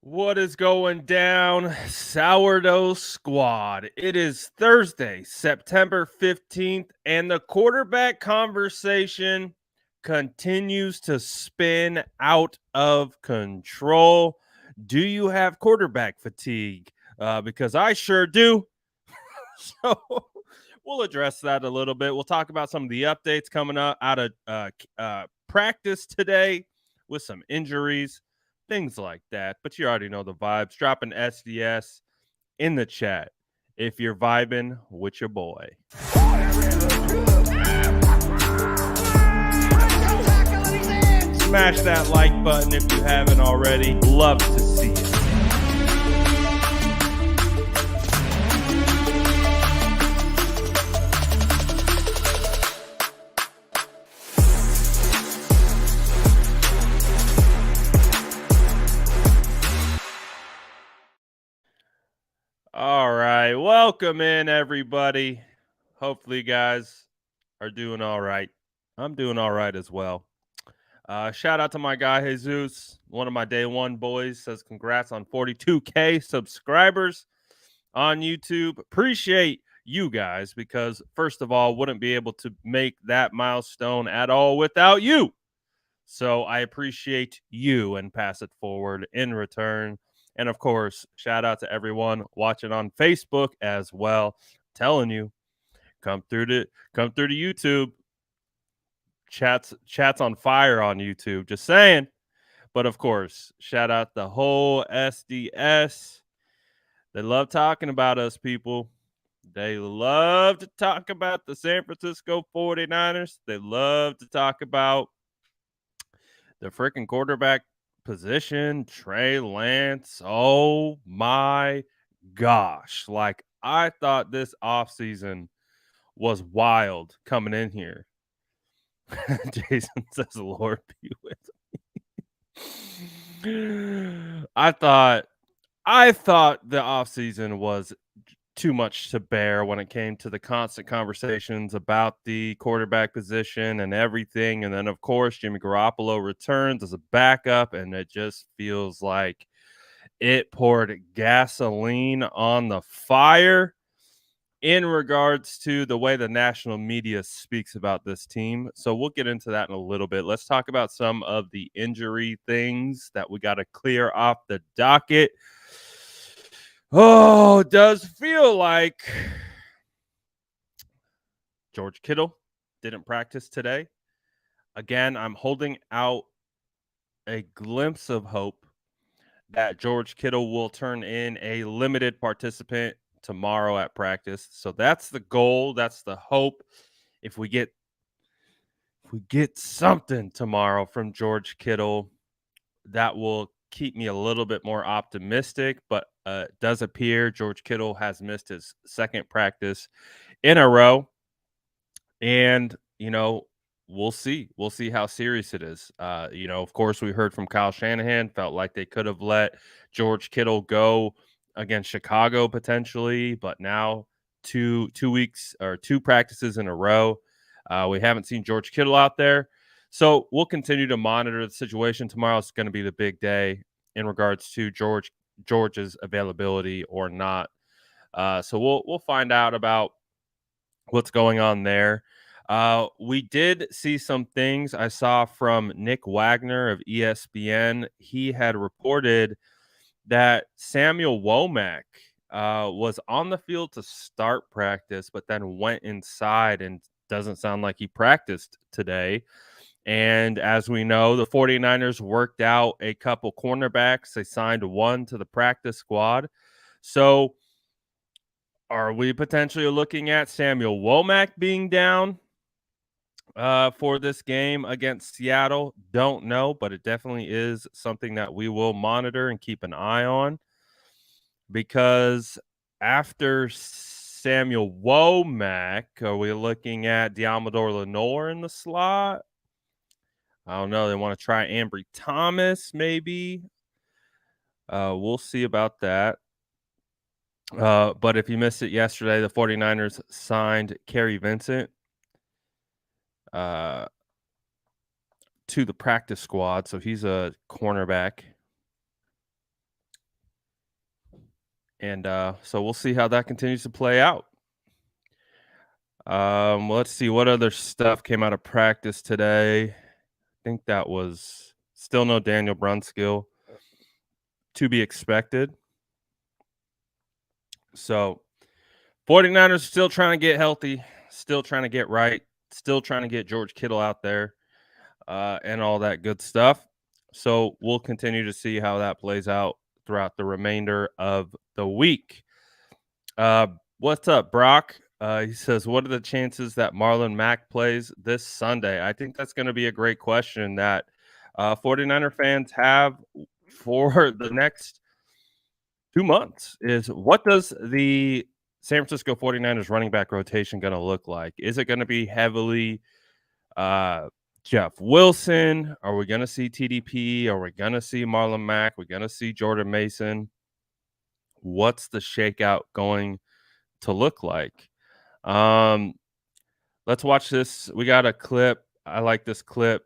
What is going down, Sourdough Squad? It is Thursday, September 15th, and the quarterback conversation continues to spin out of control. Do you have quarterback fatigue? Because I sure do. So we'll address that a little bit. We'll talk about some of the updates coming up out of practice today with some injuries, things like that. But you already know the vibes. Drop an SDS in the chat if you're vibing with your boy. Smash that like button if you haven't already. Love to see it. All right. Welcome in, everybody. Hopefully, you guys are doing all right. I'm doing all right as well. Shout out to my guy, Jesus, one of my day one boys, says congrats on 42K subscribers on YouTube. Appreciate you guys because, first of all, wouldn't be able to make that milestone at all without you. So I appreciate you and pass it forward in return. And of course, shout out to everyone watching on Facebook as well. I'm telling you, come through to YouTube. Chats on fire on YouTube. Just saying. But of course, shout out the whole SDS. They love talking about us, people. They love to talk about the San Francisco 49ers. They love to talk about the freaking quarterback position, Trey Lance. Oh my gosh. Like, I thought this offseason was wild coming in here. Jason says, Lord be with me. I thought the offseason was too much to bear when it came to the constant conversations about the quarterback position and everything. And then, of course, Jimmy Garoppolo returns as a backup, and it just feels like it poured gasoline on the fire in regards to the way the national media speaks about this team. So we'll get into that in a little bit. Let's talk about some of the injury things that we got to clear off the docket. Oh, it does feel like George Kittle didn't practice today. Again, I'm holding out a glimpse of hope that George Kittle will turn in a limited participant tomorrow at practice. So that's the goal. That's the hope. If we get something tomorrow from George Kittle, that will keep me a little bit more optimistic. But it does appear George Kittle has missed his second practice in a row. And, we'll see. We'll see how serious it is. Of course, we heard from Kyle Shanahan, felt like they could have let George Kittle go against Chicago potentially, but now two weeks or two practices in a row. We haven't seen George Kittle out there. So we'll continue to monitor the situation. Tomorrow is going to be the big day in regards to George's availability or not. So we'll find out about what's going on there. We did see some things I saw from Nick Wagner of ESPN. He had reported that Samuel Womack was on the field to start practice, but then went inside and doesn't sound like he practiced today. And as we know, the 49ers worked out a couple cornerbacks. They signed one to the practice squad. So are we potentially looking at Samuel Womack being down for this game against Seattle? Don't know, but it definitely is something that we will monitor and keep an eye on, because after Samuel Womack, are we looking at Diamador Lenore in the slot? I don't know. They want to try Ambry Thomas, maybe. We'll see about that. But if you missed it yesterday, the 49ers signed Kerry Vincent to the practice squad. So he's a cornerback. And so we'll see how that continues to play out. Let's see what other stuff came out of practice today. I think that was still no Daniel Brunskill to be expected. So 49ers still trying to get healthy, still trying to get right, still trying to get George Kittle out there and all that good stuff. So we'll continue to see how that plays out throughout the remainder of the week. What's up, Brock? He says, what are the chances that Marlon Mack plays this Sunday? I think that's going to be a great question that 49er fans have for the next 2 months is what does the San Francisco 49ers running back rotation going to look like? Is it going to be heavily Jeff Wilson? Are we going to see TDP? Are we going to see Marlon Mack? We're going to see Jordan Mason? What's the shakeout going to look like? Let's watch this. We got a clip. I like this clip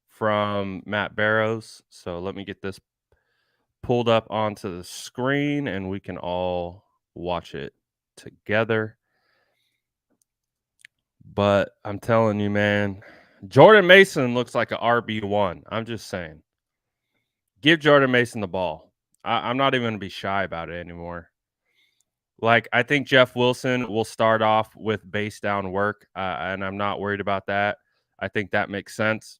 from Matt Barrows. So let me get this pulled up onto the screen and we can all watch it together. But I'm telling you, man, Jordan Mason looks like an RB1. I'm just saying. Give Jordan Mason the ball. I'm not even going to be shy about it anymore. Like, I think Jeff Wilson will start off with base down work, and I'm not worried about that. I think that makes sense.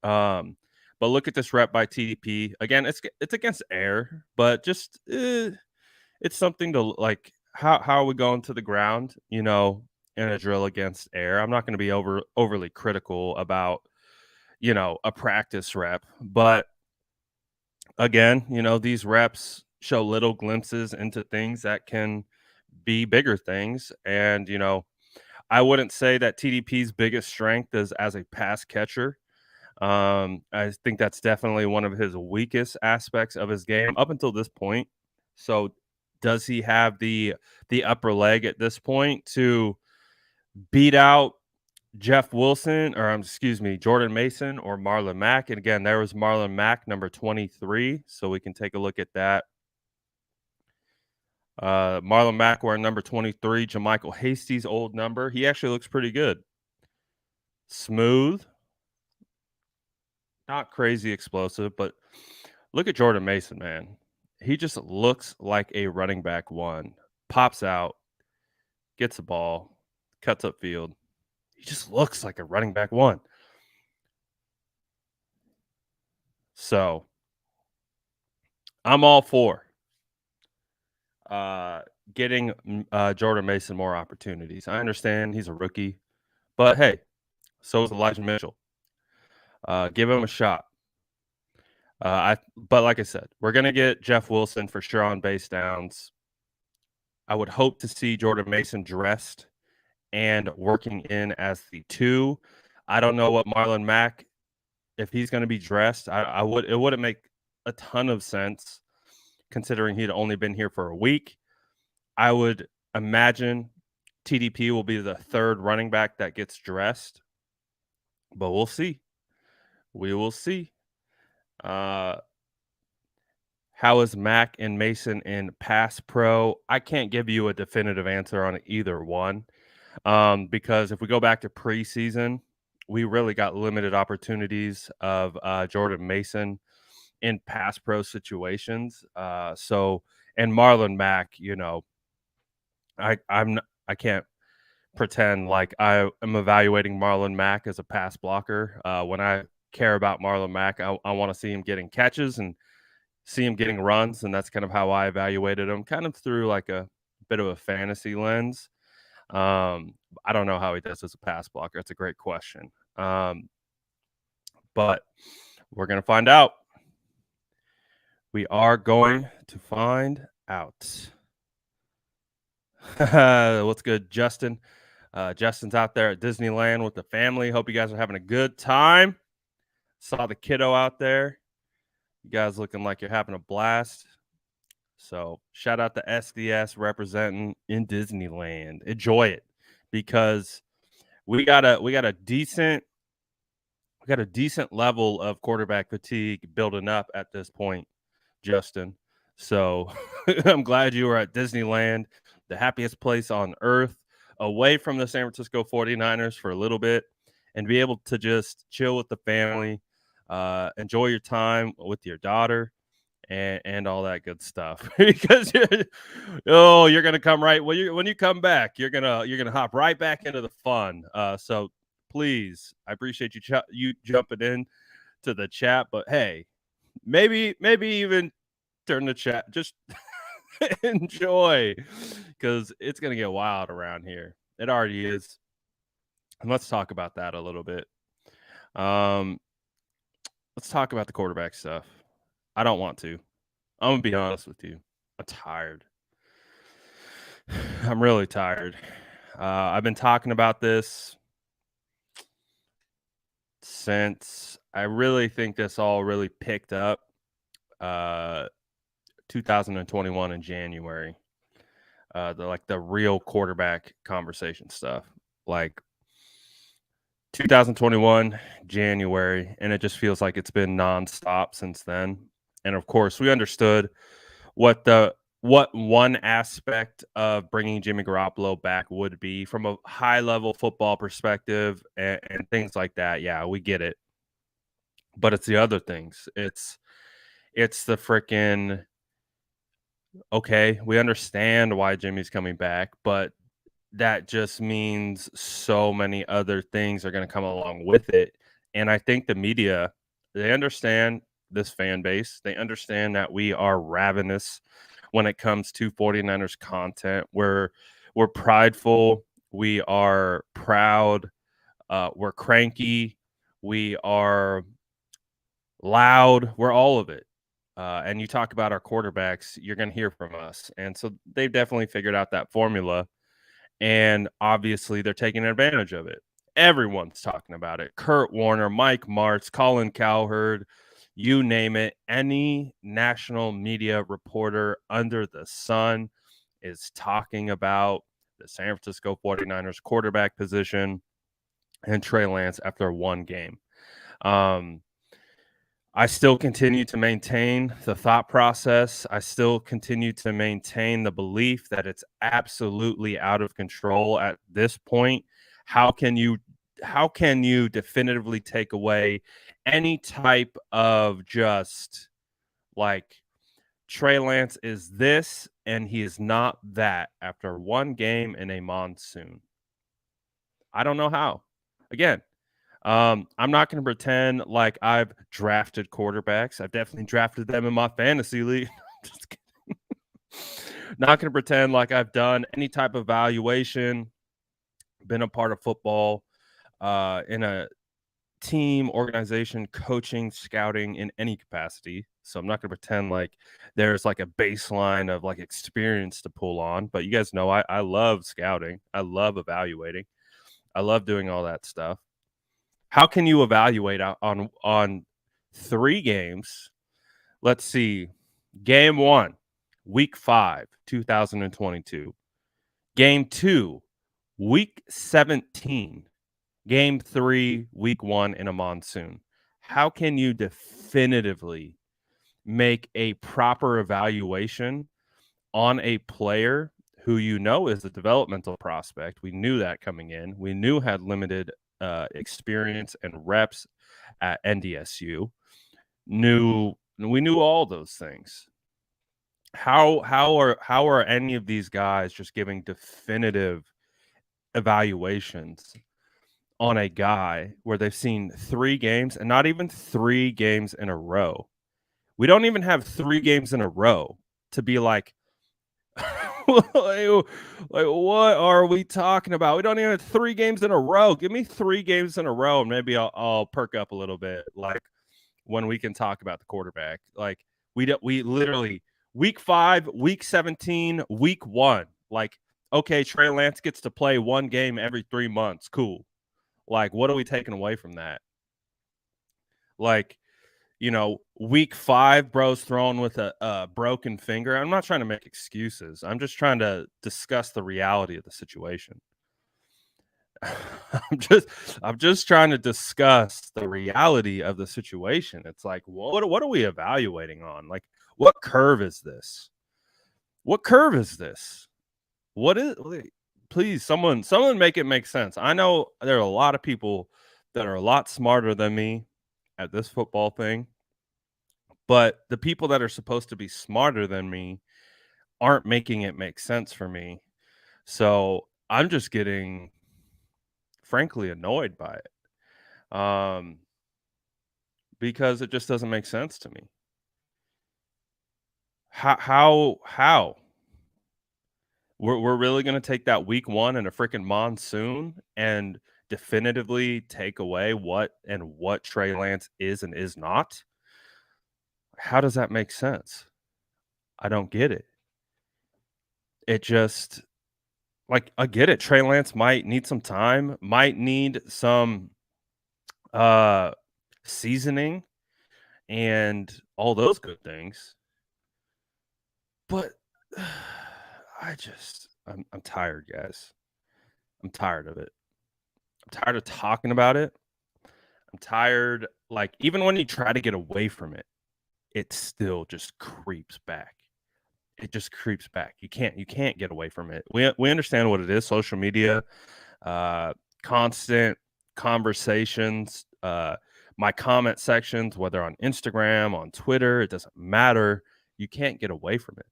But look at this rep by TDP. Again, it's against air, but just it's something to like. How are we going to the ground? In a drill against air. I'm not going to be overly critical about a practice rep, but again, these reps show little glimpses into things that can be bigger things. And, I wouldn't say that TDP's biggest strength is as a pass catcher. I think that's definitely one of his weakest aspects of his game up until this point. So does he have the upper leg at this point to beat out Jeff Wilson, or excuse me, Jordan Mason or Marlon Mack? And again, there was Marlon Mack, number 23. So we can take a look at that. Marlon Mack wearing number 23, JaMychal Hasty's old number. He actually looks pretty good. Smooth. Not crazy explosive, but look at Jordan Mason, man. He just looks like a running back one. Pops out, gets the ball, cuts up field. He just looks like a running back one. So I'm all for getting Jordan Mason more opportunities. I understand he's a rookie, but hey, so is Elijah Mitchell. Give him a shot. But like I said, we're gonna get Jeff Wilson for sure on base downs. I would hope to see Jordan Mason dressed and working in as the 2. I don't know what Marlon Mack, if he's going to be dressed. It wouldn't make a ton of sense considering he'd only been here for a week. I would imagine TDP will be the 3rd running back that gets dressed, but we'll see. We will see. How is Mack and Mason in pass pro? I can't give you a definitive answer on either one. Because if we go back to preseason, we really got limited opportunities of Jordan Mason in pass pro situations. And Marlon Mack, I can't pretend like I am evaluating Marlon Mack as a pass blocker. When I care about Marlon Mack, I want to see him getting catches and see him getting runs, and that's kind of how I evaluated him, kind of through like a bit of a fantasy lens. I don't know how he does as a pass blocker. It's a great question. But we're going to find out. We are going to find out. What's good, Justin? Justin's out there at Disneyland with the family. Hope you guys are having a good time. Saw the kiddo out there. You guys looking like you're having a blast. So shout out to SDS representing in Disneyland. Enjoy it because we got a decent level of quarterback fatigue building up at this point, Justin. So I'm glad you were at Disneyland, the happiest place on earth, away from the San Francisco 49ers for a little bit, and be able to just chill with the family, enjoy your time with your daughter, and all that good stuff. Because you're gonna come right when you come back, you're gonna hop right back into the fun. So please, I appreciate you jumping in to the chat, but hey, maybe even turn the chat just enjoy, because it's gonna get wild around here. It already is. And let's talk about that a little bit. Um, let's talk about the quarterback stuff. I don't want to. I'm gonna be honest with you. I'm tired. I'm really tired. I've been talking about this since I really think this all really picked up 2021 in January. The real quarterback conversation stuff. Like 2021 January, and it just feels like it's been nonstop since then. And of course, we understood what one aspect of bringing Jimmy Garoppolo back would be from a high level football perspective and things like that. Yeah, we get it, but it's the other things. It's the freaking okay. We understand why Jimmy's coming back, but that just means so many other things are going to come along with it. And I think the media, they understand this fan base. They understand that we are ravenous when it comes to 49ers content. We're prideful, we are proud, we're cranky, we are loud, we're all of it. And you talk about our quarterbacks, you're going to hear from us. And so they've definitely figured out that formula, and obviously they're taking advantage of it. Everyone's talking about it. Kurt Warner, Mike Martz, Colin Cowherd, you name it. Any national media reporter under the sun is talking about the San Francisco 49ers quarterback position and Trey Lance after one game. I still continue to maintain the thought process. I still continue to maintain the belief that it's absolutely out of control at this point. How can you definitively take away any type of just like Trey Lance is this and he is not that after one game in a monsoon? I don't know how. Again, I'm not going to pretend like I've drafted quarterbacks. I've definitely drafted them in my fantasy league. Just kidding. Not going to pretend like I've done any type of evaluation, been a part of football in a team, organization, coaching, scouting in any capacity. So I'm not going to pretend like there's like a baseline of like experience to pull on. But you guys know I love scouting. I love evaluating. I love doing all that stuff. How can you evaluate on 3 games? Let's see. Game 1, week 5, 2022. Game 2, week 17. Game 3, week 1 in a monsoon. How can you definitively make a proper evaluation on a player who you know is a developmental prospect? We knew that coming in. We knew had limited experience and reps at NDSU. We knew all those things. How are any of these guys just giving definitive evaluations on a guy where they've seen 3 games, and not even 3 games in a row? We don't even have 3 games in a row to be like, like, what are we talking about? We don't even have 3 games in a row. Give me 3 games in a row, and maybe I'll perk up a little bit. Like when we can talk about the quarterback. Like we literally week 5, week 17, week 1. Like, okay, Trey Lance gets to play 1 game every 3 months. Cool. Like, what are we taking away from that? Like, week 5, bro's thrown with a broken finger. I'm not trying to make excuses. I'm just trying to discuss the reality of the situation. I'm just trying to discuss the reality of the situation. It's like, what are we evaluating on? Like, What curve is this? What curve is this? What is please someone make it make sense. I know there are a lot of people that are a lot smarter than me at this football thing, but the people that are supposed to be smarter than me aren't making it make sense for me. So, I'm just getting frankly annoyed by it. Because it just doesn't make sense to me. How? We're really gonna take that week 1 in a freaking monsoon and definitively take away what Trey Lance is and is not? How does that make sense? I don't get it. It just like, I get it. Trey Lance might need some time, might need some, uh, seasoning and all those good things, but I'm tired, guys. I'm tired of it. I'm tired of talking about it. I'm tired, like, even when you try to get away from it, it still just creeps back. It just creeps back. You can't get away from it. We understand what it is, social media, uh, constant conversations, my comment sections, whether on Instagram, on Twitter, it doesn't matter. You can't get away from it.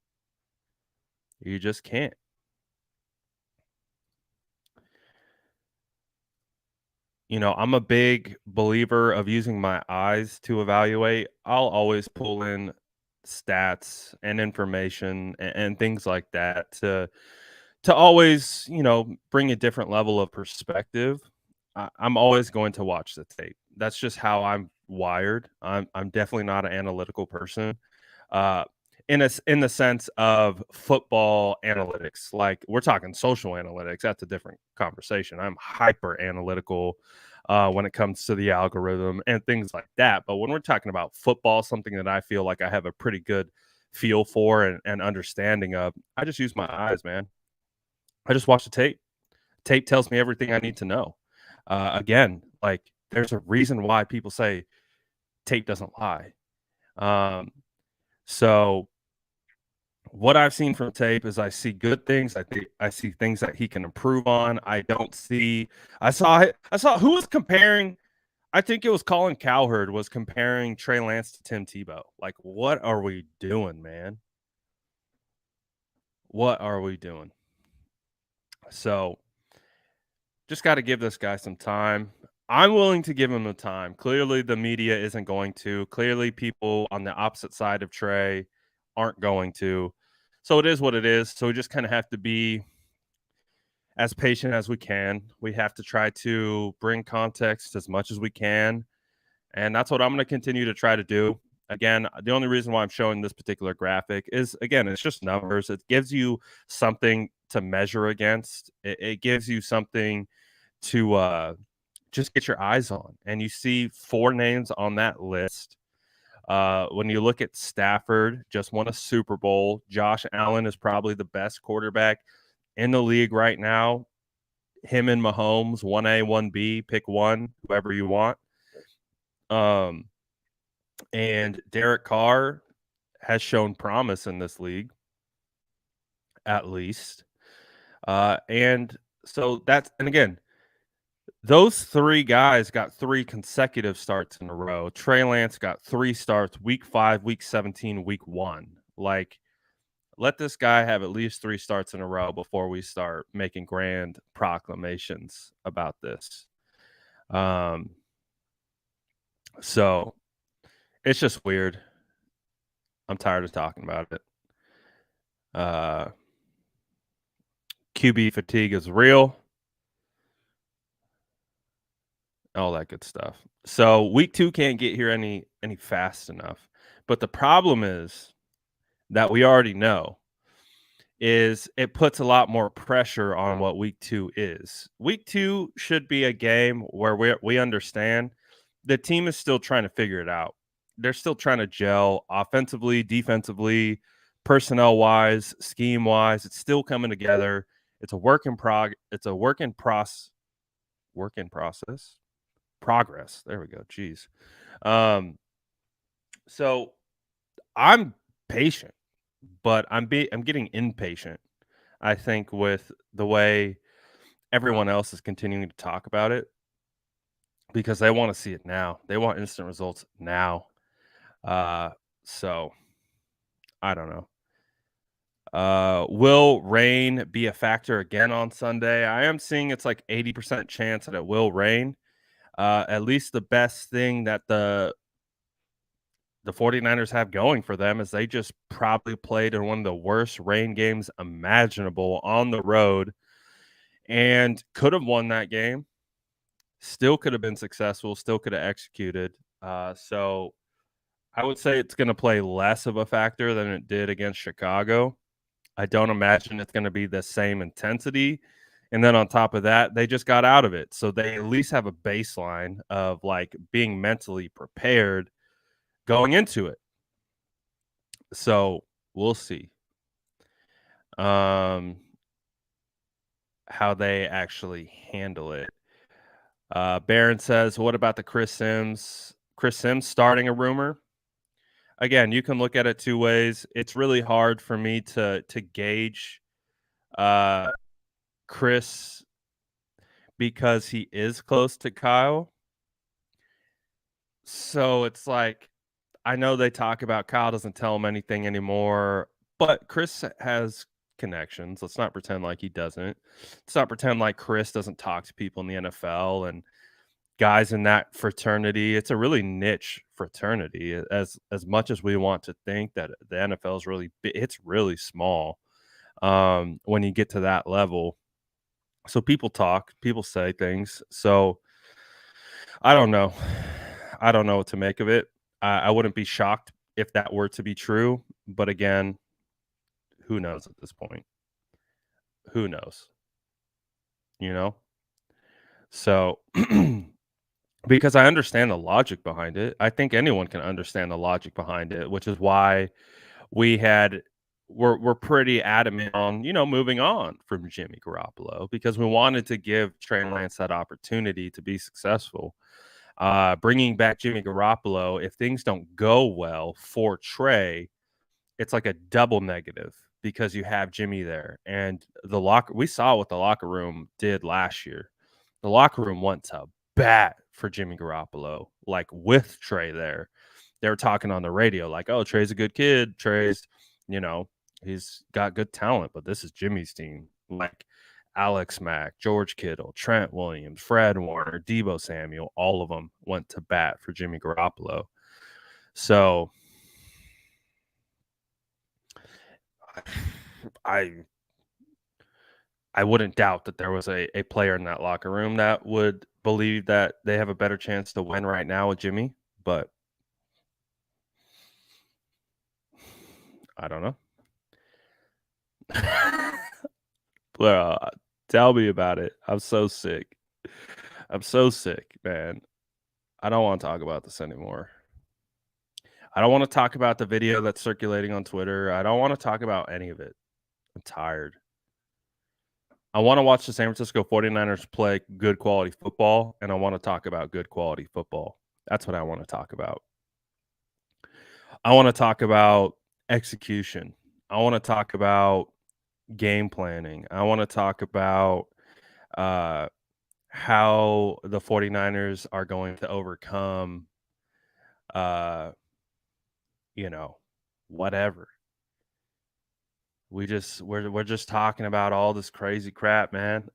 You just can't. I'm a big believer of using my eyes to evaluate. I'll always pull in stats and information and things like that to always, bring a different level of perspective. I'm always going to watch the tape. That's just how I'm wired. I'm definitely not an analytical person. Uh, in the sense of football analytics, like we're talking social analytics, that's a different conversation. I'm hyper analytical when it comes to the algorithm and things like that. But when we're talking about football, something that I feel like I have a pretty good feel for and understanding of, I just use my eyes, man. I just watch the tape. Tape tells me everything I need to know. Again, like there's a reason why people say tape doesn't lie. Um, so what I've seen from tape is I see good things. I see things that he can improve on. I don't see. I saw who was comparing. I think it was Colin Cowherd was comparing Trey Lance to Tim Tebow. Like, what are we doing, man? What are we doing? So, just got to give this guy some time. I'm willing to give him the time. Clearly, the media isn't going to. Clearly, people on the opposite side of Trey aren't going to. So it is what it is. So we just kind of have to be as patient as we can. We have to try to bring context as much as we can. And that's what I'm going to continue to try to do. Again, the only reason why I'm showing this particular graphic is, again, it's just numbers. It gives you something to measure against, it gives you something to just get your eyes on. And you see 4 names on that list. When you look at Stafford, just won a Super Bowl. Josh Allen is probably the best quarterback in the league right now. Him and Mahomes, 1A, 1B, pick one, whoever you want. And Derek Carr has shown promise in this league, at least. And so and again, those 3 guys got 3 consecutive starts in a row. Trey Lance got 3 starts, week 5, week 17, week 1. Like, let this guy have at least 3 starts in a row before we start making grand proclamations about this. So it's just weird. I'm tired of talking about it. QB fatigue is real. All that good stuff. So week 2 can't get here any fast enough. But the problem is that we already know is it puts a lot more pressure on what week 2 is. Week 2 should be a game where we understand the team is still trying to figure it out. They're still trying to gel offensively, defensively, personnel wise, scheme wise. It's still coming together. It's a work in process. Progress. There we go. Jeez. So I'm patient, but I'm getting impatient, I think, with the way everyone else is continuing to talk about it because they wanna see it now. They want instant results now. Uh, so I don't know. Will rain be a factor again on Sunday? I am seeing it's like 80% chance that it will rain. At least the best thing that the 49ers have going for them is they just probably played in one of the worst rain games imaginable on the road and could have won that game. Still could have been successful, still could have executed. So I would say it's going to play less of a factor than it did against Chicago. I don't imagine it's going to be the same intensity. And then on top of that, they just got out of it. So they at least have a baseline of like being mentally prepared going into it. So we'll see how they actually handle it. Barron says, what about the Chris Sims? Chris Sims starting a rumor. Again, you can look at it two ways. It's really hard for me to gauge uh, Chris because he is close to Kyle. So it's like I know they talk about Kyle doesn't tell him anything anymore, but Chris has connections. Let's not pretend like he doesn't. Let's not pretend like Chris doesn't talk to people in the NFL and guys in that fraternity. It's a really niche fraternity. As much as we want to think that the NFL is really big, it's really small when you get to that level. So people talk, people say things. So I don't know. I don't know what to make of it. I wouldn't be shocked if that were to be true. But again, who knows at this point? Who knows? You know? So because I understand the logic behind it. I think anyone can understand the logic behind it, which is why we had we're pretty adamant on, moving on from Jimmy Garoppolo because we wanted to give Trey Lance that opportunity to be successful. Bringing back Jimmy Garoppolo, if things don't go well for Trey, it's like a double negative because you have Jimmy there. And we saw what the locker room did last year. The locker room went to bat for Jimmy Garoppolo, like with Trey there. They were talking on the radio, like, oh, Trey's a good kid. Trey's, you know, he's got good talent, but this is Jimmy's team. Like Alex Mack, George Kittle, Trent Williams, Fred Warner, Debo Samuel, all of them went to bat for Jimmy Garoppolo. So I wouldn't doubt that there was a player in that locker room that would believe that they have a better chance to win right now with Jimmy, but I don't know. Well, tell me about it. I'm so sick. I'm so sick, man. I don't want to talk about this anymore. I don't want to talk about the video that's circulating on Twitter. I don't want to talk about any of it. I'm tired. I want to watch the San Francisco 49ers play good quality football, and I want to talk about good quality football. That's what I want to talk about. I want to talk about execution. I want to talk about game planning. I want to talk about uh, how the 49ers are going to overcome, uh, whatever. We're just talking about all this crazy crap, man.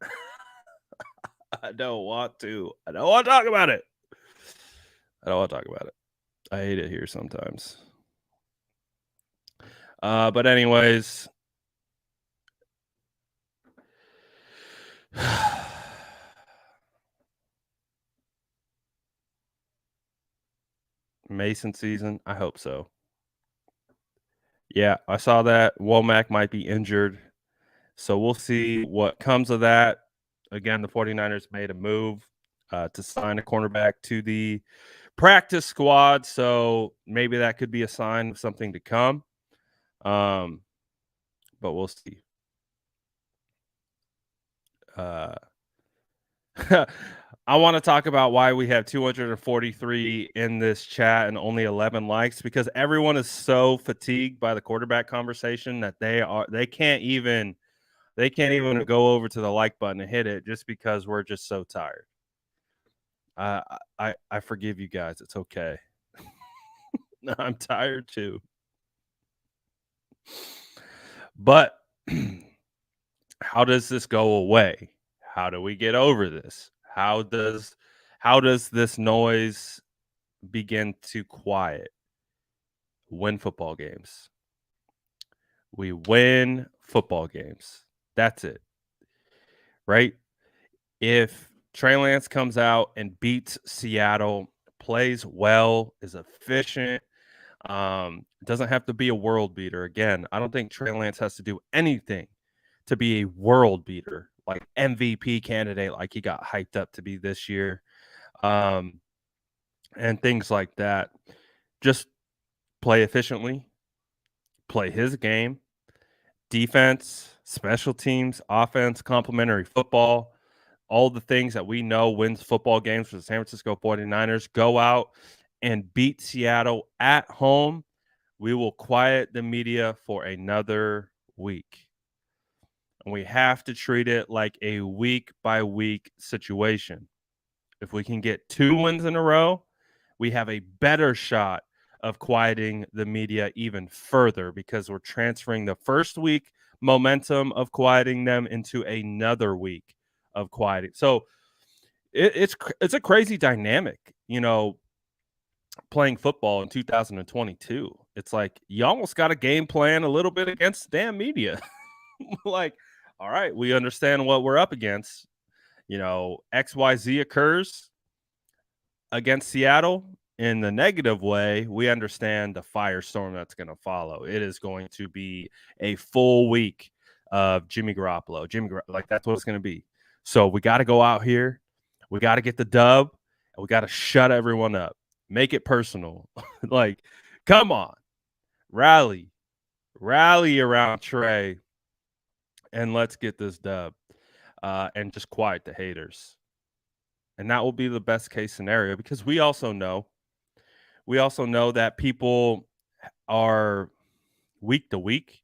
I don't want to. I don't want to talk about it. I don't want to talk about it. I hate it here sometimes. But anyways, Mason season, I hope so. Yeah, I saw that Womack might be injured. So we'll see what comes of that. Again, the 49ers made a move to sign a cornerback to the practice squad. So maybe that could be a sign of something to come. But we'll see. I want to talk about why we have 243 in this chat and only 11 likes, because everyone is so fatigued by the quarterback conversation that they can't even go over to the like button and hit it, just because we're just so tired. I forgive you guys. It's okay. I'm tired too. But how does this go away? How do we get over this? How does this noise begin to quiet? Win football games. We win football games. That's it. Right? If Trey Lance comes out and beats Seattle, plays well, is efficient, doesn't have to be a world beater. Again, I don't think Trey Lance has to do anything to be a world beater, like MVP candidate, like he got hyped up to be this year, um, and things like that. Just play efficiently, play his game, defense, special teams, offense, complementary football, all the things that we know wins football games for the San Francisco 49ers. Go out and beat Seattle at home. We will quiet the media for another week. And we have to treat it like a week by week situation. If we can get 2 wins in a row, we have a better shot of quieting the media even further, because we're transferring the first week momentum of quieting them into another week of quieting. So it's a crazy dynamic, playing football in 2022. It's like you almost got a game plan a little bit against the damn media. Like, all right, we understand what we're up against. XYZ occurs against Seattle in the negative way. We understand the firestorm that's going to follow. It is going to be a full week of Jimmy Garoppolo. Like, that's what it's going to be. So we got to go out here. We got to get the dub. And we got to shut everyone up. Make it personal. Like, come on. Rally around Trey, and let's get this dub, and just quiet the haters. And that will be the best case scenario, because we also know that people are week to week,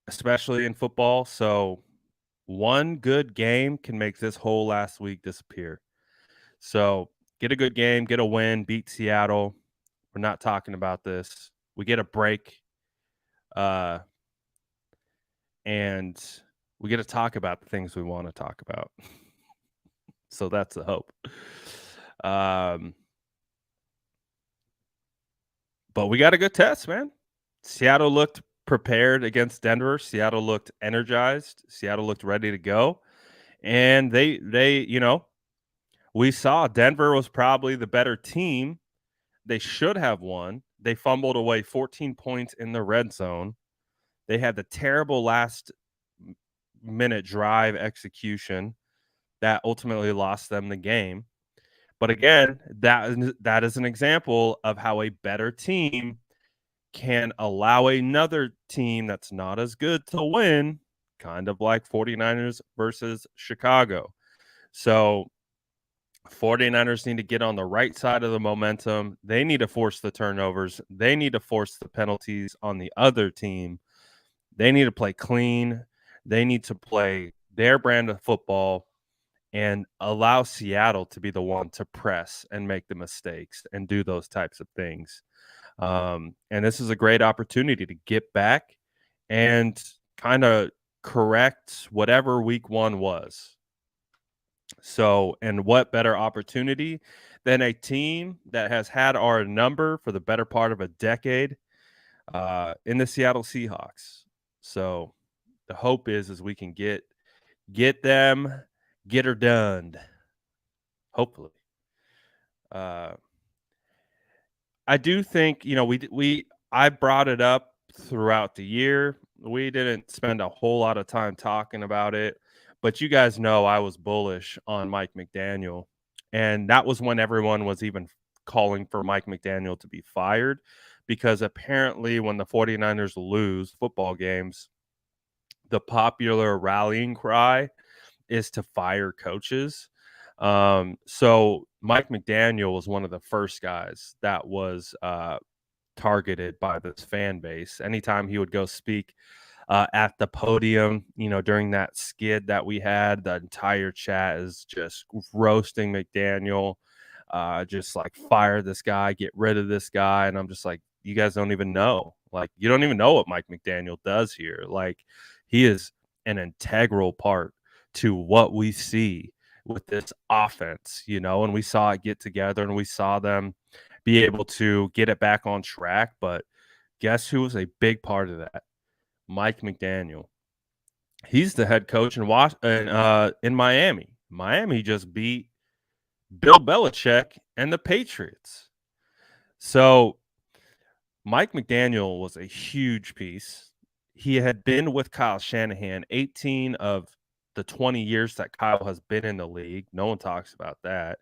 especially in football. So one good game can make this whole last week disappear. So get a good game, get a win, beat Seattle. We're not talking about this. We get a break, and we get to talk about the things we want to talk about. So that's the hope. But we got a good test, man. Seattle looked prepared against Denver. Seattle looked energized. Seattle looked ready to go. And they we saw Denver was probably the better team. They should have won. They fumbled away 14 points in the red zone. They had the terrible last minute drive execution that ultimately lost them the game. But again, that is an example of how a better team can allow another team that's not as good to win, kind of like 49ers versus Chicago. So 49ers need to get on the right side of the momentum. They need to force the turnovers. They need to force the penalties on the other team. They need to play clean. They need to play their brand of football and allow Seattle to be the one to press and make the mistakes and do those types of things. And this is a great opportunity to get back and kind of correct whatever week one was. So, and what better opportunity than a team that has had our number for the better part of a decade, in the Seattle Seahawks. So the hope is we can get them, get her done. Hopefully. I do think, I brought it up throughout the year. We didn't spend a whole lot of time talking about it, but you guys know I was bullish on Mike McDaniel. And that was when everyone was even calling for Mike McDaniel to be fired, because apparently when the 49ers lose football games, the popular rallying cry is to fire coaches. So Mike McDaniel was one of the first guys that was targeted by this fan base. Anytime he would go speak at the podium, during that skid that we had, the entire chat is just roasting McDaniel, just like fire this guy, get rid of this guy. And I'm just like, you guys don't even know. Like, you don't even know what Mike McDaniel does here. Like, he is an integral part to what we see with this offense, and we saw it get together and we saw them be able to get it back on track. But guess who was a big part of that? Mike McDaniel. He's the head coach in Miami. Miami just beat Bill Belichick and the Patriots. So Mike McDaniel was a huge piece. He had been with Kyle Shanahan 18 of the 20 years that Kyle has been in the league. No one talks about that.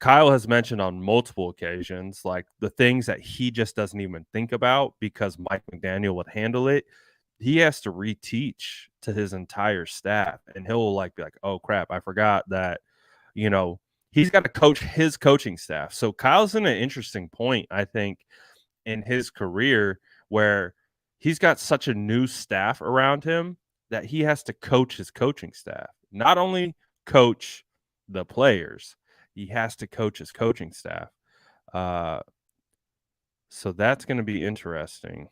Kyle has mentioned on multiple occasions, like the things that he just doesn't even think about because Mike McDaniel would handle it. He has to reteach to his entire staff, and he'll be like, "Oh crap, I forgot that." He's got to coach his coaching staff. So Kyle's in an interesting point, I think, in his career where he's got such a new staff around him that he has to coach his coaching staff. Not only coach the players, he has to coach his coaching staff. So that's going to be interesting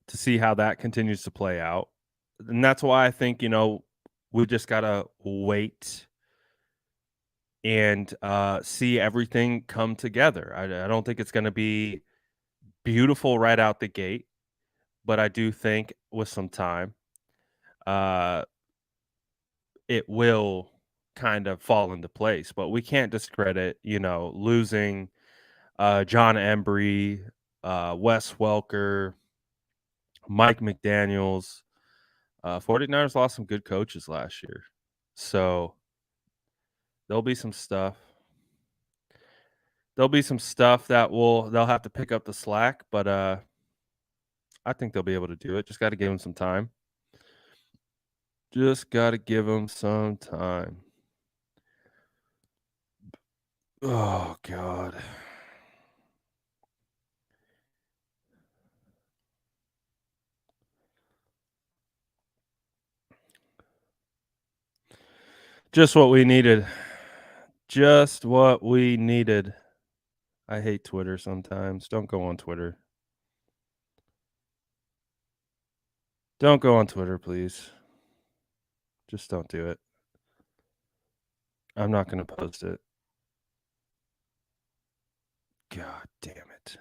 to see how that continues to play out. And that's why I think, we just got to wait and see everything come together. I don't think it's going to be beautiful right out the gate, but I do think with some time, it will kind of fall into place. But we can't discredit, losing John Embry, Wes Welker, Mike McDaniels. 49ers lost some good coaches last year. So there'll be some stuff. There'll be some stuff that they'll have to pick up the slack, but I think they'll be able to do it. Just got to give them some time. Just got to give them some time. Oh, God. Just what we needed. Just what we needed. I hate Twitter sometimes. Don't go on Twitter. Don't go on Twitter, please. Just don't do it. I'm not going to post it. God damn it.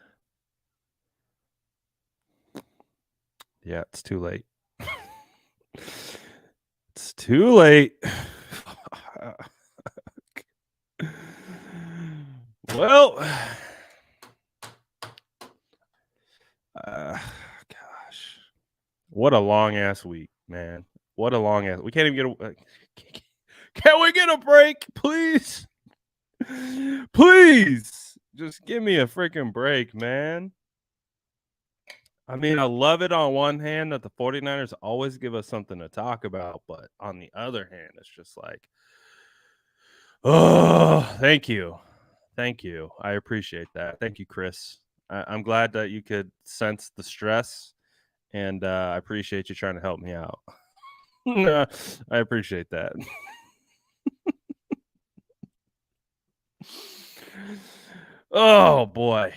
Yeah, it's too late. It's too late. Well, gosh, what a long ass week, man. What a long ass. We can't even get a. Can we get a break, please? Please, just give me a freaking break, man. I mean, I love it on one hand that the 49ers always give us something to talk about, but on the other hand, it's just like, oh, thank you. Thank you. I appreciate that. Thank you, Chris. I'm glad that you could sense the stress, and I appreciate you trying to help me out. I appreciate that. Oh, boy.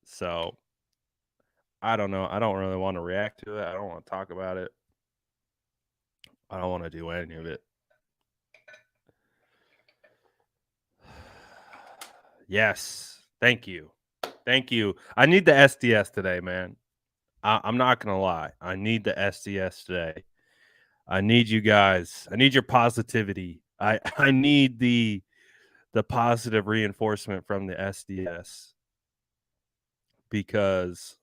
So, I don't know. I don't really want to react to it. I don't want to talk about it. I don't want to do any of it. Yes. Thank you. Thank you. I need the SDS today, man. I'm not going to lie. I need the SDS today. I need you guys. I need your positivity. I need the positive reinforcement from the SDS because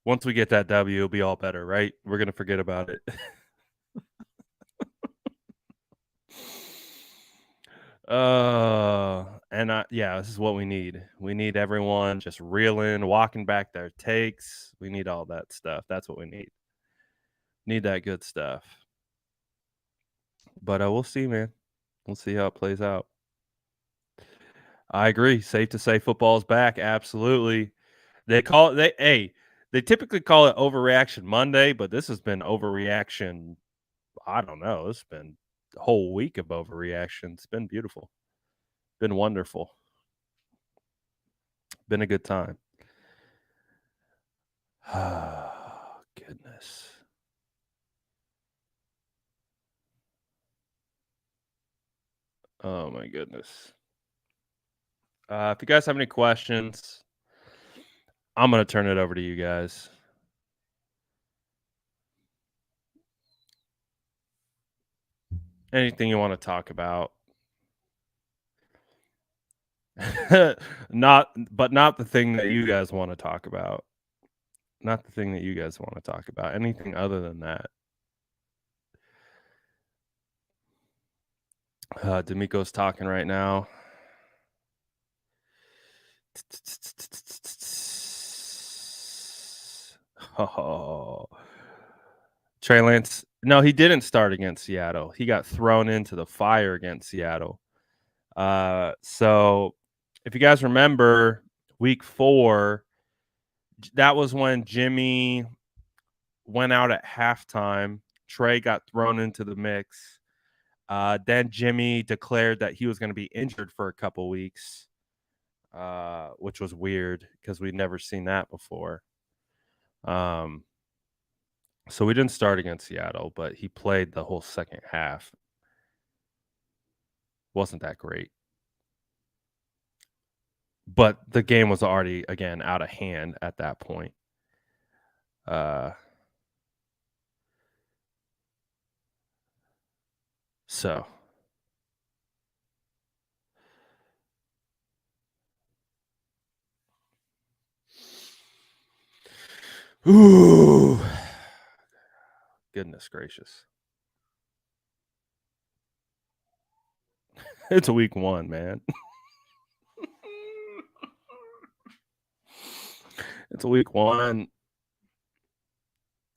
once we get that W, it'll be all better, right? We're going to forget about it. This is what we need. We need everyone just reeling, walking back their takes. We need all that stuff. That's what we need. Need that good stuff. But we'll see, man. We'll see how it plays out. I agree. Safe to say football's back. Absolutely. They typically call it overreaction Monday, but this has been overreaction. I don't know. It's been a whole week of overreaction. It's been beautiful. Been wonderful. Been a good time. Goodness. Oh my goodness. If you guys have any questions, I'm gonna turn it over to you guys. Anything you want to talk about? not the thing that you guys want to talk about. Not the thing that you guys want to talk about. Anything other than that. D'Amico's talking right now. Oh. Trey Lance. No, he didn't start against Seattle. He got thrown into the fire against Seattle. So if you guys remember week 4, that was when Jimmy went out at halftime. Trey got thrown into the mix. Then Jimmy declared that he was going to be injured for a couple weeks, which was weird because we'd never seen that before. So we didn't start against Seattle, but he played the whole second half. Wasn't that great. But the game was already, again, out of hand at that point. So. Ooh. Goodness gracious. It's week 1, man. It's week 1.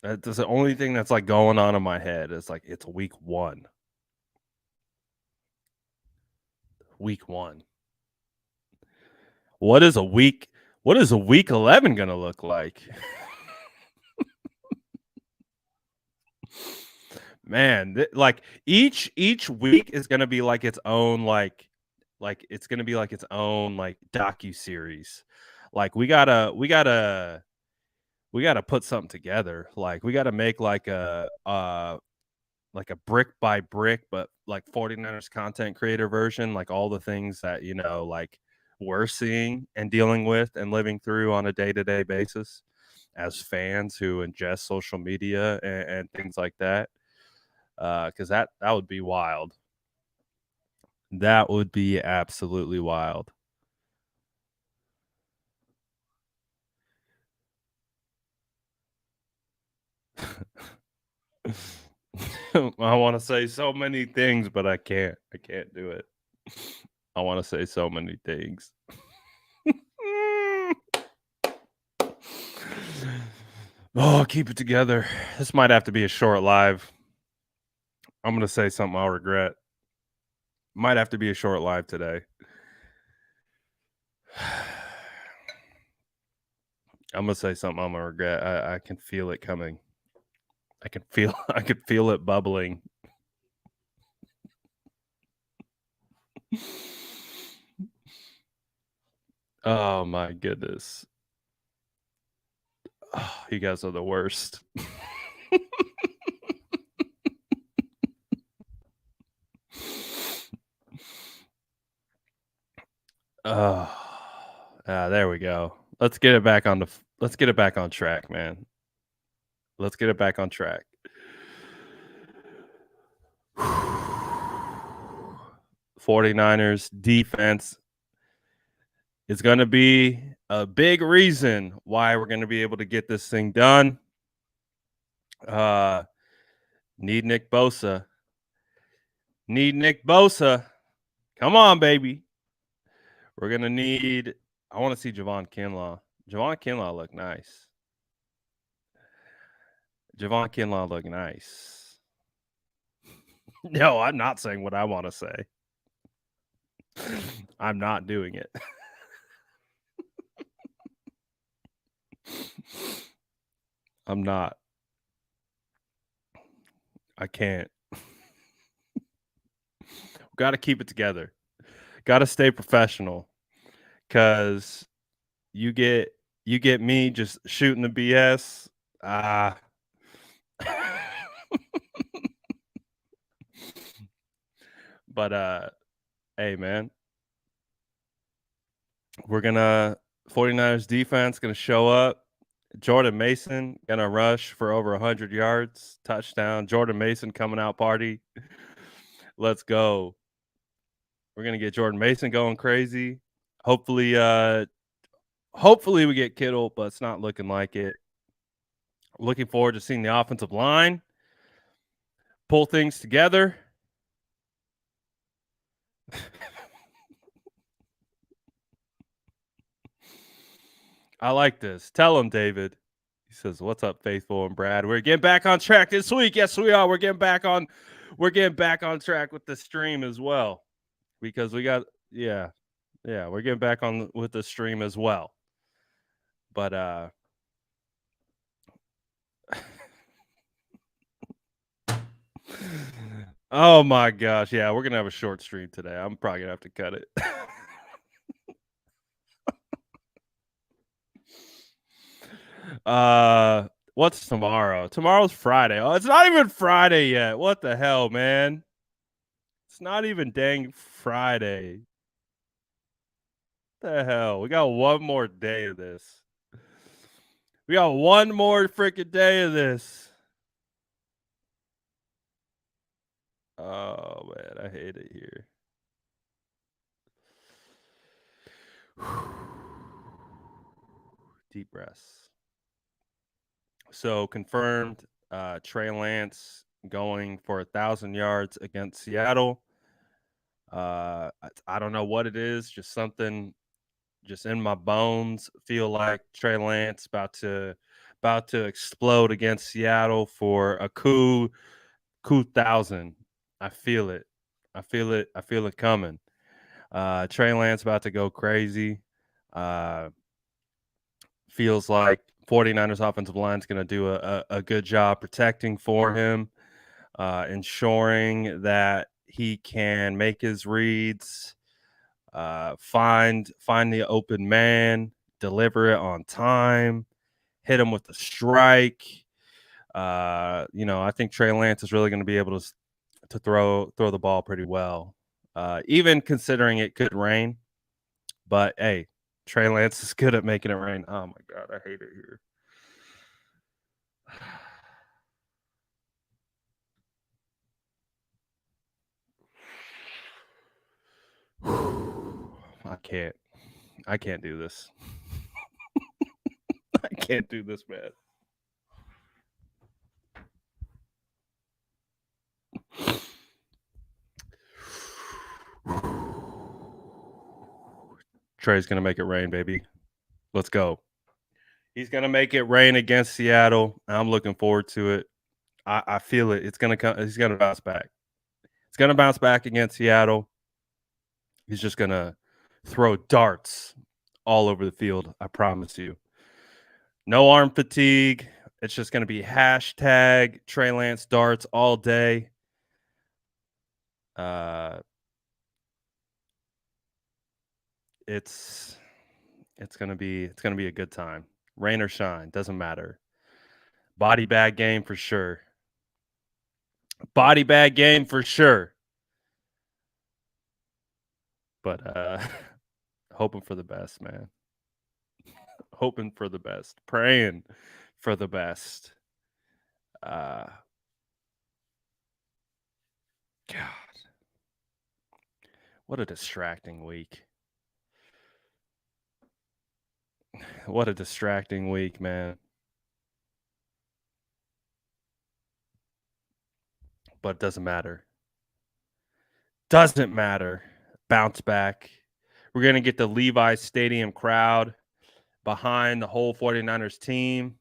That's the only thing that's like going on in my head. It's like it's week 1. Week 1. What is a week 11 gonna look like? Man, like each week is gonna be like its own like it's gonna be like its own like docu-series. Like we gotta put something together. Like we gotta make like a brick by brick, but like 49ers content creator version, like all the things that, like we're seeing and dealing with and living through on a day-to-day basis as fans who ingest social media and things like that. Because that would be wild. That would be absolutely wild. I want to say so many things, but I can't. I can't do it. I want to say so many things. Oh, keep it together. This might have to be a short live. I'm going to say something I'll regret. Might have to be a short live today. I'm going to say something I'm going to regret. I can feel it coming. I could feel it bubbling. Oh my goodness. Oh, you guys are the worst. Oh, there we go. Let's get it back on track, man. Let's get it back on track. 49ers defense is going to be a big reason why we're going to be able to get this thing done. Need Nick Bosa. Come on, baby. We're going to need – I want to see Javon Kinlaw. Javon Kinlaw look nice. Javon Kinlaw look nice. No, I'm not saying what I want to say. I'm not doing it. I'm not. I can't. Got to keep it together. Got to stay professional because you get me just shooting the BS. Ah. But hey man, we're gonna 49ers defense gonna show up. Jordan Mason gonna rush for over 100 yards, touchdown. Jordan Mason coming out party. Let's go. We're gonna get Jordan Mason going crazy. Hopefully we get Kittle, but it's not looking like it. Looking forward to seeing the offensive line pull things together. I like this. Tell him, David. He says, "What's up, Faithful and Brad? We're getting back on track this week. Yes, we are. We're getting back on track with the stream as well because we got we're getting back on with the stream as well. But oh my gosh, yeah, we're gonna have a short stream today. I'm probably gonna have to cut it." What's tomorrow? Tomorrow's Friday. Oh, it's not even Friday yet. What the hell, man? It's not even dang Friday. The hell? We got one more day of this. We got one more freaking day of this. Oh man, I hate it here. Deep breaths. So confirmed, Trey Lance going for 1,000 yards against Seattle. I don't know what it is, just something just in my bones. Feel like Trey Lance about to explode against Seattle for a coup 1,000. I feel it. I feel it. I feel it coming. Trey Lance about to go crazy. Feels like 49ers offensive line is going to do a good job protecting for him, ensuring that he can make his reads, find the open man, deliver it on time, hit him with a strike. I think Trey Lance is really going to be able to throw the ball pretty well, even considering it could rain. But hey, Trey Lance is good at making it rain. Oh my god, I hate it here. I can't do this. I can't do this, man. Trey's gonna make it rain, baby. Let's go. He's gonna make it rain against Seattle. I'm looking forward to it. I feel it. It's gonna come. He's gonna bounce back. It's gonna bounce back against Seattle. He's just gonna throw darts all over the field. I promise you. No arm fatigue. It's just gonna be hashtag Trey Lance darts all day. It's gonna be a good time. Rain or shine, doesn't matter. Body bag game for sure. Body bag game for sure. But hoping for the best, man. Hoping for the best. Praying for the best. God. What a distracting week. What a distracting week, man. But it doesn't matter. Doesn't matter. Bounce back. We're going to get the Levi Stadium crowd behind the whole 49ers team.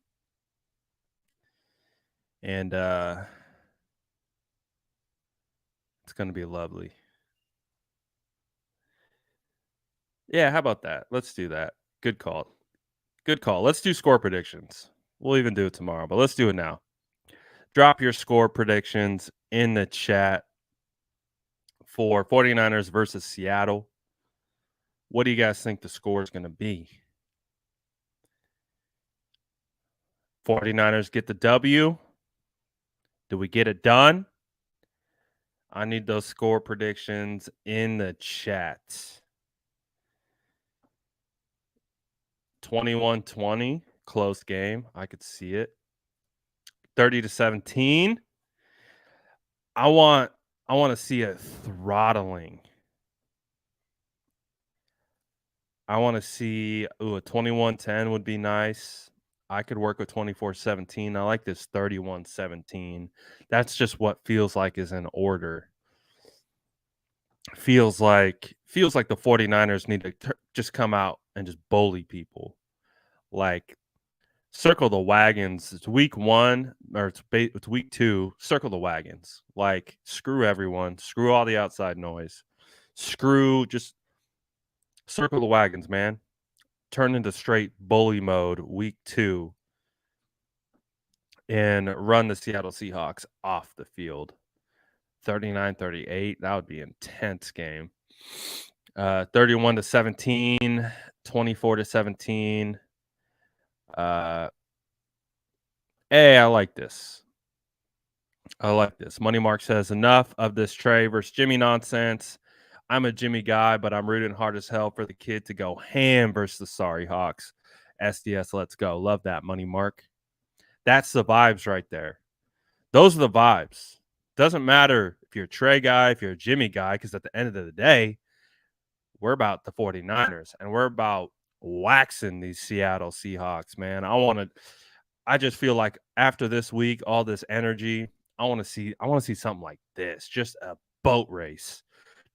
And it's going to be lovely. Yeah, how about that? Let's do that. Good call. Good call. Let's do score predictions. We'll even do it tomorrow, but let's do it now. Drop your score predictions in the chat for 49ers versus Seattle. What do you guys think the score is going to be? 49ers get the W. Do we get it done? I need those score predictions in the chat. 21-20, close game. I could see it. 30-17. I want to see a throttling. I want to see a 21-10 would be nice. I could work with 24-17. I like this 31-17. That's just what feels like is in order. Feels like the 49ers need to just come out and just bully people. Like circle the wagons. It's week 1 or it's week 2. Circle the wagons. Like screw everyone. Screw all the outside noise. Just circle the wagons, man. Turn into straight bully mode week 2 and run the Seattle Seahawks off the field. 39-38. That would be an intense game. 31-17, 24-17. Hey, I like this. Money Mark says, enough of this Trey versus Jimmy nonsense. I'm a Jimmy guy, but I'm rooting hard as hell for the kid to go ham versus the sorry Hawks. SDS, let's go. Love that, Money Mark. That's the vibes right there. Those are the vibes. Doesn't matter if you're a Trey guy, if you're a Jimmy guy, because at the end of the day, we're about the 49ers and we're about waxing these Seattle Seahawks, man. I just feel like after this week, all this energy, I want to see something like this. Just a boat race.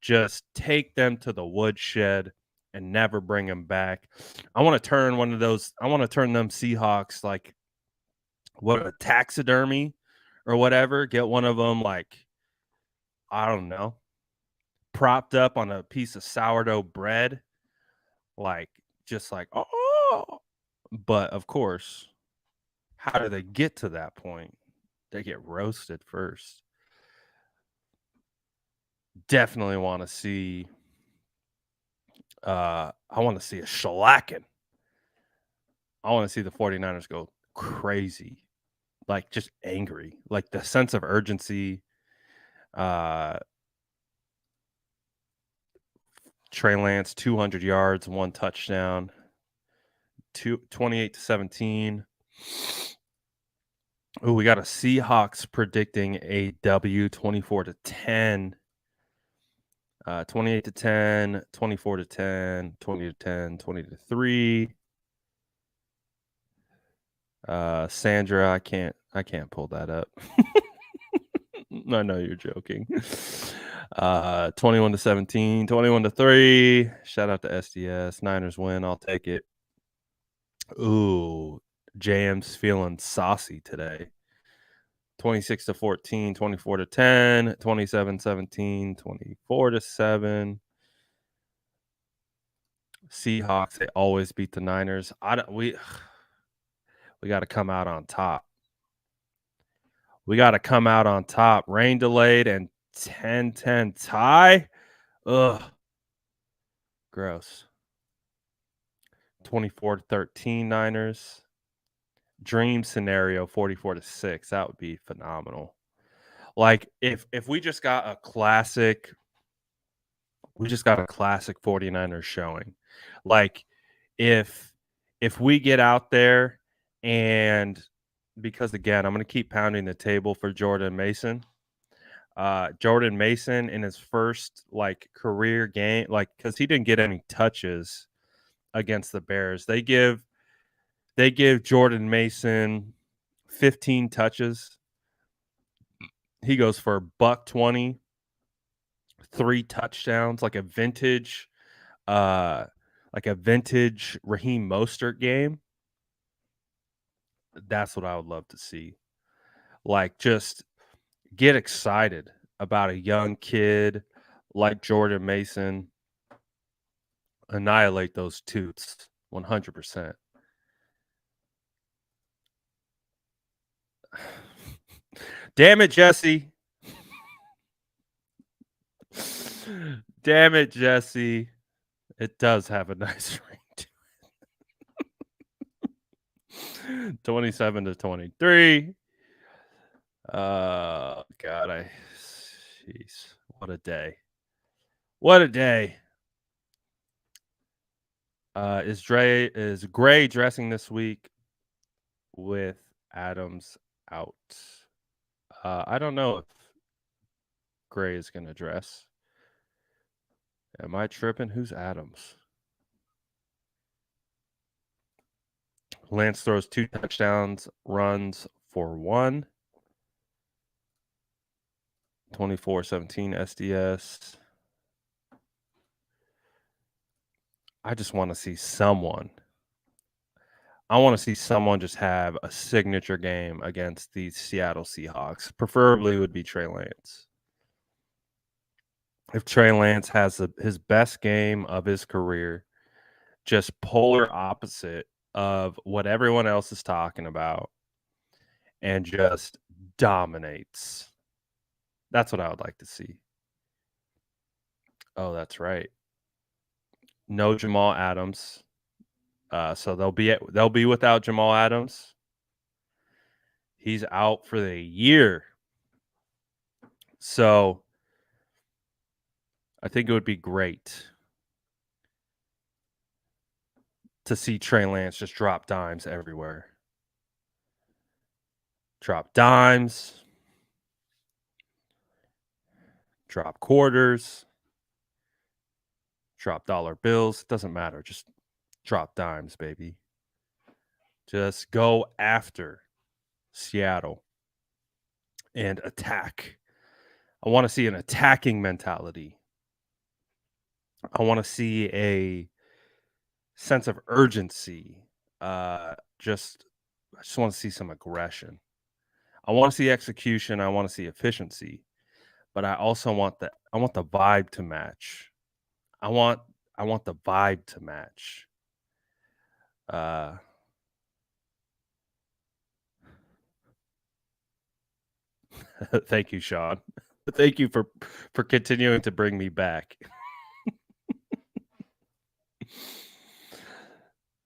Just take them to the woodshed and never bring them back. I want to turn them Seahawks like a taxidermy or whatever. Get one of them like, I don't know, propped up on a piece of sourdough bread. Like, just like, oh. But of course, how do they get to that point? They get roasted first. Definitely want to see I want to see a shellacking. I want to see the 49ers go crazy. Like just angry. Like the sense of urgency. Trey Lance 200 yards, 1 touchdown. 28-17. Oh, we got a Seahawks predicting a W 24-10. 28-10, 24-10, 20-10, 20-3. Sandra, I can't pull that up. I know you're joking. 21-17, 21-3. Shout out to SDS. Niners win. I'll take it. Ooh, JM's feeling saucy today. 26-14, 24-10, 27-17, 24-7. Seahawks, they always beat the Niners. We got to come out on top. Rain delayed and 10-10 tie. Ugh. Gross. 24-13 Niners. Dream scenario 44-6. That would be phenomenal. Like if we just got a classic 49ers showing. Like if we get out there and because again, I'm going to keep pounding the table for Jordan Mason. Jordan Mason in his first like career game, like because he didn't get any touches against the Bears. They give Jordan Mason 15 touches. He goes for $120, 3 touchdowns, like a vintage Raheem Mostert game. That's what I would love to see. Like, just get excited about a young kid like Jordan Mason. Annihilate those toots 100%. Damn it, Jesse. Damn it, Jesse. It does have a nice ring to it. 27-23. God, jeez, what a day. What a day. Is Gray dressing this week with Adams out? I don't know if Gray is going to dress. Am I tripping? Who's Adams? Lance throws 2 touchdowns, runs for 1. 24-17 SDS. I just want to see someone. I want to see someone just have a signature game against the Seattle Seahawks. Preferably would be Trey Lance. If Trey Lance has his best game of his career, just polar opposite of what everyone else is talking about, and just dominates. That's what I would like to see. Oh, that's right. No Jamal Adams. So they'll be without Jamal Adams. He's out for the year. So I think it would be great to see Trey Lance just drop dimes everywhere. Drop dimes, drop quarters, drop dollar bills. Doesn't matter. Just drop dimes, baby. Just go after Seattle and attack. I want to see an attacking mentality. I want to see a sense of urgency. I just want to see some aggression. I want to see execution. I want to see efficiency, but I also want the vibe to match. I want the vibe to match. Thank you, Sean. Thank you for continuing to bring me back.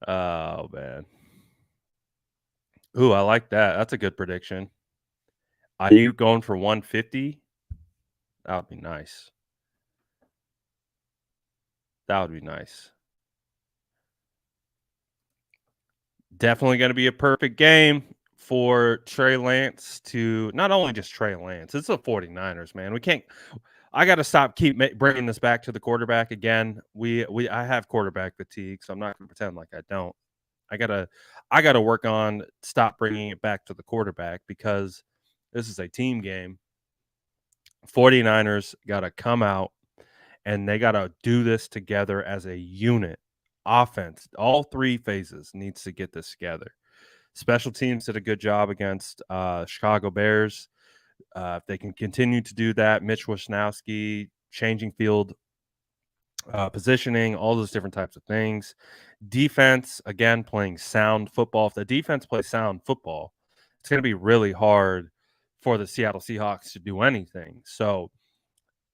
Oh man. Ooh, I like that. That's a good prediction. Are you going for 150? That would be nice. That would be nice. Definitely going to be a perfect game for Trey Lance to not only just Trey Lance. It's the 49ers, man. We can't. I got to stop bringing this back to the quarterback again. I have quarterback fatigue, so I'm not going to pretend like I don't. I gotta work on stop bringing it back to the quarterback because this is a team game. 49ers got to come out and they got to do this together as a unit. Offense, all 3 phases needs to get this together. Special teams did a good job against Chicago Bears. If they can continue to do that, Mitch Wisnowski changing field positioning, all those different types of things. Defense, again, playing sound football. If the defense plays sound football, it's going to be really hard for the Seattle Seahawks to do anything. So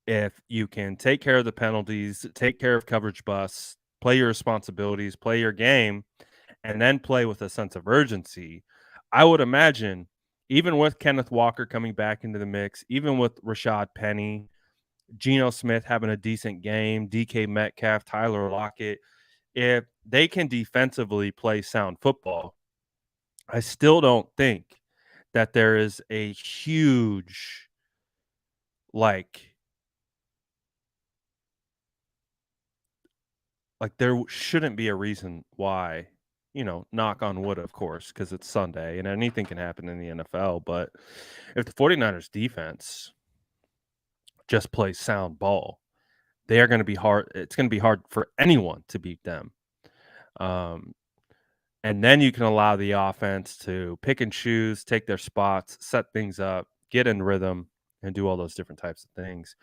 if you can take care of the penalties, take care of coverage busts, play your responsibilities, play your game, and then play with a sense of urgency, I would imagine, even with Kenneth Walker coming back into the mix, even with Rashad Penny, Geno Smith having a decent game, DK Metcalf, Tyler Lockett, if they can defensively play sound football, I still don't think that there is a huge, like there shouldn't be a reason why, knock on wood, of course, because it's Sunday and anything can happen in the NFL. But if the 49ers defense just plays sound ball, they are going to be hard. It's going to be hard for anyone to beat them. And then you can allow the offense to pick and choose, take their spots, set things up, get in rhythm, and do all those different types of things.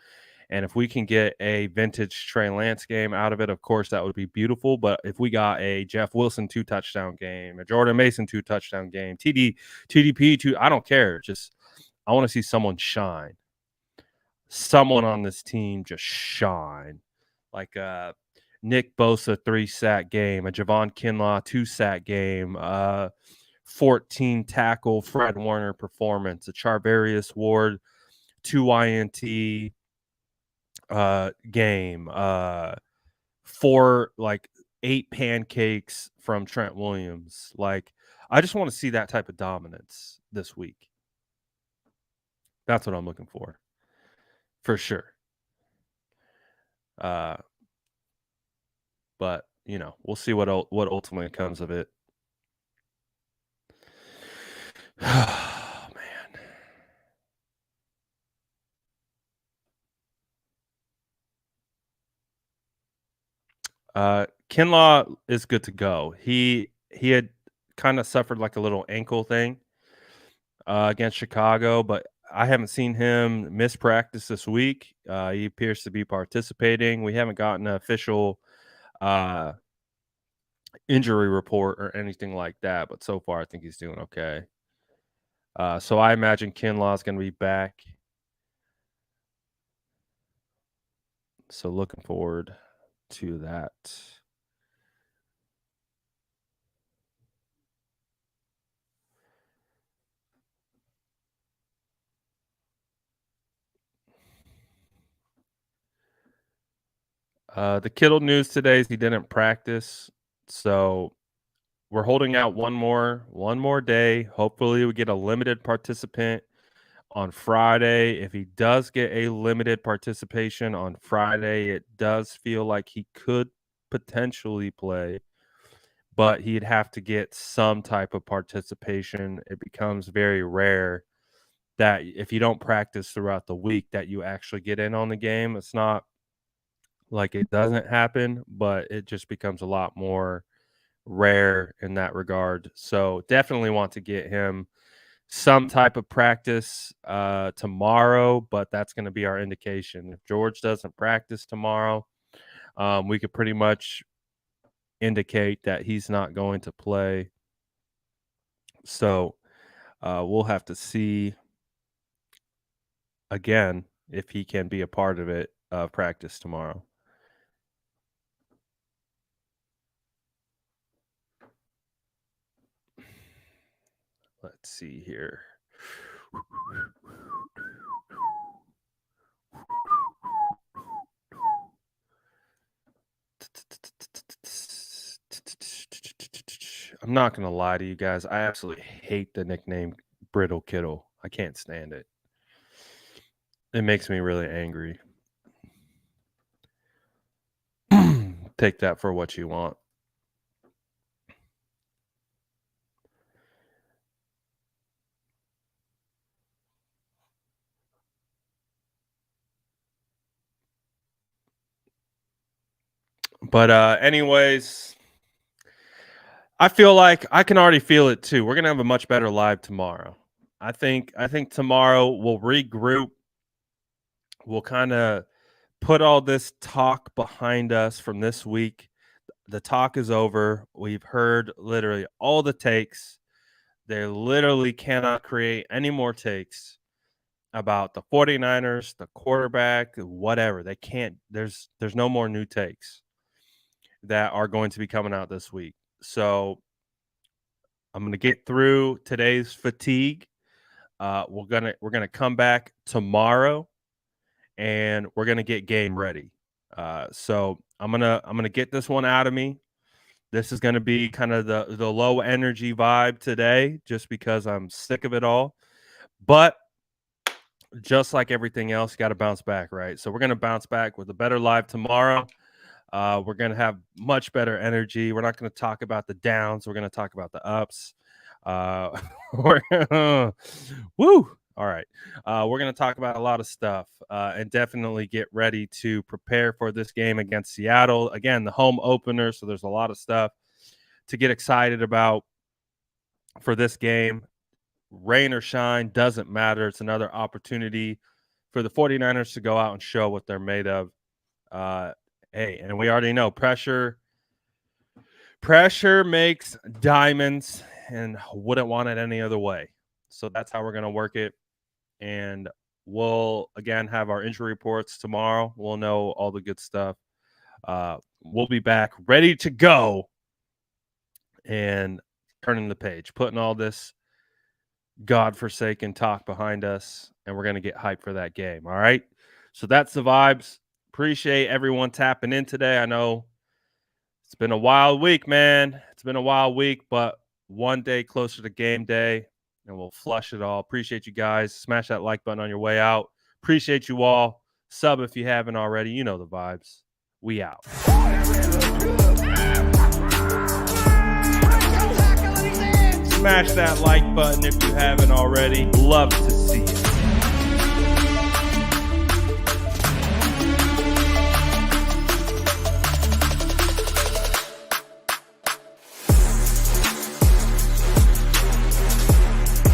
And if we can get a vintage Trey Lance game out of it, of course, that would be beautiful. But if we got a Jeff Wilson 2-touchdown game, a Jordan Mason 2-touchdown game, TDP 2, I don't care. Just I want to see someone shine. Someone on this team just shine. Like Nick Bosa 3-sack game, a Javon Kinlaw 2-sack game, 14 tackle Fred Warner performance, a Charvarius Ward 2 INT game, 8 pancakes from Trent Williams. Like, I just want to see that type of dominance this week. That's what I'm looking for sure. But we'll see what ultimately comes of it. Oh, man. Kinlaw is good to go. He had kind of suffered like a little ankle thing against Chicago, but I haven't seen him miss practice this week. He appears to be participating. We haven't gotten an official injury report or anything like that, but so far I think he's doing okay. So I imagine Kinlaw is going to be back. So looking forward to that. The Kittle news today is he didn't practice, so we're holding out one more day. Hopefully, we get a limited participant on Friday. If he does get a limited participation on Friday, it does feel like he could potentially play, but he'd have to get some type of participation. It becomes very rare that if you don't practice throughout the week that you actually get in on the game. It's not like it doesn't happen, but it just becomes a lot more rare in that regard. So definitely want to get him some type of practice tomorrow, but that's going to be our indication. If George doesn't practice tomorrow, we could pretty much indicate that he's not going to play. So we'll have to see again if he can be a part of it practice tomorrow. Let's see here. I'm not going to lie to you guys. I absolutely hate the nickname Brittle Kittle. I can't stand it. It makes me really angry. Take that for what you want. But anyways, I feel like I can already feel it too. We're gonna have a much better live tomorrow. I think tomorrow we'll regroup. We'll kind of put all this talk behind us from this week. The talk is over. We've heard literally all the takes. They literally cannot create any more takes about the 49ers, the quarterback, whatever. They can't. There's no more new takes that are going to be coming out this week. So I'm going to get through today's fatigue. We're gonna come back tomorrow, and we're gonna get game ready. So I'm gonna get this one out of me. This is gonna be kind of the low energy vibe today, just because I'm sick of it all. But just like everything else, you got to bounce back, right? So we're gonna bounce back with a better live tomorrow. We're going to have much better energy. We're not going to talk about the downs. We're going to talk about the ups. Woo! All right. We're going to talk about a lot of stuff and definitely get ready to prepare for this game against Seattle. Again, the home opener. So there's a lot of stuff to get excited about for this game. Rain or shine, doesn't matter. It's another opportunity for the 49ers to go out and show what they're made of. Hey, and we already know pressure makes diamonds, and wouldn't want it any other way. So that's how we're going to work it. And we'll, again, have our injury reports tomorrow. We'll know all the good stuff. We'll be back ready to go and turning the page, putting all this godforsaken talk behind us, and we're going to get hyped for that game. All right. So that's the vibes. Appreciate everyone tapping in today. I know it's been a wild week, man. It's been a wild week, but one day closer to game day, and we'll flush it all. Appreciate you guys. Smash that like button on your way out. Appreciate you all. Sub if you haven't already. You know the vibes. We out. Smash that like button if you haven't already. Love to see it.